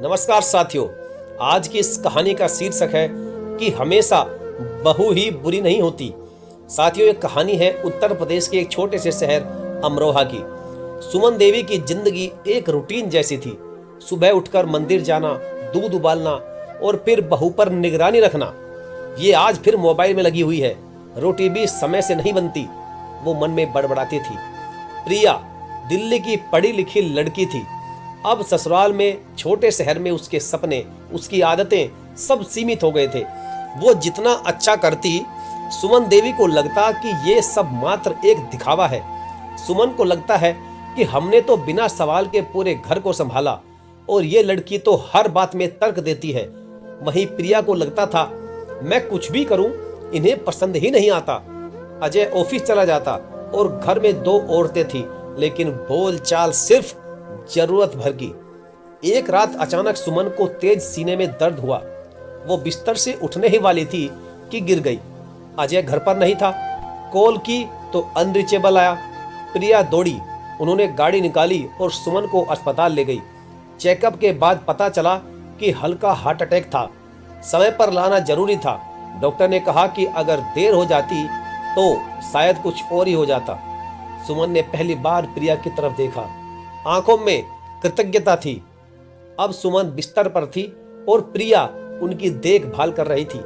नमस्कार साथियों, आज की इस कहानी का शीर्षक है कि हमेशा बहू ही बुरी नहीं होती। साथियों, ये कहानी है उत्तर प्रदेश के एक छोटे से शहर अमरोहा की। सुमन देवी की जिंदगी एक रूटीन जैसी थी। सुबह उठकर मंदिर जाना, दूध उबालना और फिर बहू पर निगरानी रखना। ये आज फिर मोबाइल में लगी हुई है, रोटी भी समय से नहीं बनती, वो मन में बड़बड़ाती थी। प्रिया दिल्ली की पढ़ी लिखी लड़की थी। अब ससुराल में, छोटे शहर में उसके सपने, उसकी आदतें सब सीमित हो गए थे। वो जितना अच्छा करती, सुमन देवी को लगता कि ये सब मात्र एक दिखावा है। सुमन को लगता है कि हमने तो बिना सवाल के पूरे घर को संभाला और ये लड़की तो हर बात में तर्क देती है। वहीं प्रिया को लगता था, मैं कुछ भी करूं, इन्हें पसंद ही नहीं आता। अजय ऑफिस चला जाता और घर में 2 औरतें थी, लेकिन बोल चाल सिर्फ जरूरत भर की। एक रात अचानक सुमन को तेज सीने में दर्द हुआ। वो बिस्तर से उठने ही वाली थी कि गिर गई। अजय घर पर नहीं था। कॉल की तो अनरीचेबल आया। प्रिया दौड़ी, उन्होंने गाड़ी निकाली और सुमन को अस्पताल ले गई। चेकअप के बाद पता चला कि हल्का हार्ट अटैक था। समय पर लाना जरूरी था। डॉक्टर ने कहा कि अगर देर हो जाती तो शायद कुछ और ही हो जाता। सुमन ने पहली बार प्रिया की तरफ देखा। आंखों में कृतज्ञता थी। अब सुमन बिस्तर पर थी और प्रिया उनकी देखभाल कर रही थी।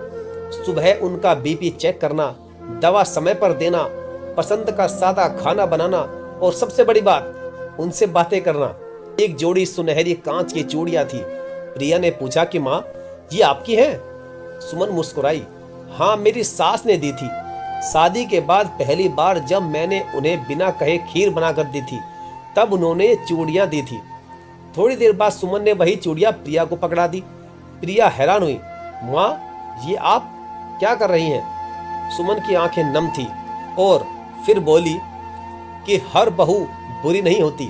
सुबह उनका बीपी चेक करना, दवा समय पर देना, पसंद का सादा खाना बनाना और सबसे बड़ी बात, उनसे बातें करना। एक जोड़ी सुनहरी कांच की चूड़ियां थी। प्रिया ने पूछा कि माँ, ये आपकी हैं? सुमन मुस्कुराई। हाँ, मेरी सास ने दी थी। शादी के बाद पहली बार जब मैंने उन्हें बिना कहे खीर बनाकर दी थी, तब उन्होंने चूड़ियां दी थी। थोड़ी देर बाद सुमन ने वही चूड़ियां प्रिया को पकड़ा दी। प्रिया हैरान हुई। माँ, ये आप क्या कर रही हैं? सुमन की आंखें नम थी और फिर बोली कि हर बहू बुरी नहीं होती,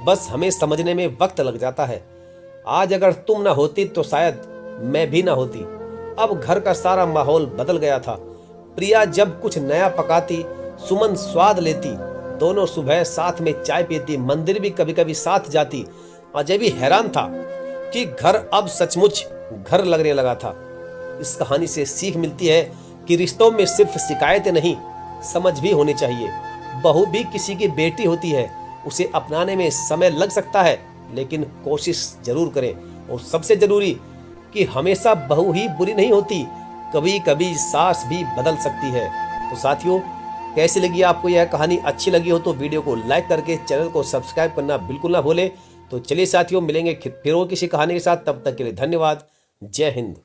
बस हमें समझने में वक्त लग जाता है। आज अगर तुम ना होती तो शायद मैं भी ना होती। अब घर का सारा माहौल बदल गया था। प्रिया जब कुछ नया पकाती, सुमन स्वाद लेती। दोनों सुबह साथ में चाय पीती, मंदिर भी कभी कभी साथ जाती। अजय भी हैरान था कि घर अब सचमुच घर लगने लगा था। इस कहानी से सीख मिलती है कि रिश्तों में सिर्फ शिकायतें नहीं, समझ भी होनी चाहिए। बहू भी किसी की बेटी होती है, उसे अपनाने में समय लग सकता है, लेकिन कोशिश जरूर करें। और सबसे जरूरी कि हमेशा बहू ही बुरी नहीं होती, कभी कभी सास भी बदल सकती है। तो साथियों, कैसी लगी आपको यह कहानी? अच्छी लगी हो तो वीडियो को लाइक करके चैनल को सब्सक्राइब करना बिल्कुल ना भूलें। तो चलिए साथियों, मिलेंगे फिर और किसी कहानी के साथ। तब तक के लिए धन्यवाद। जय हिंद।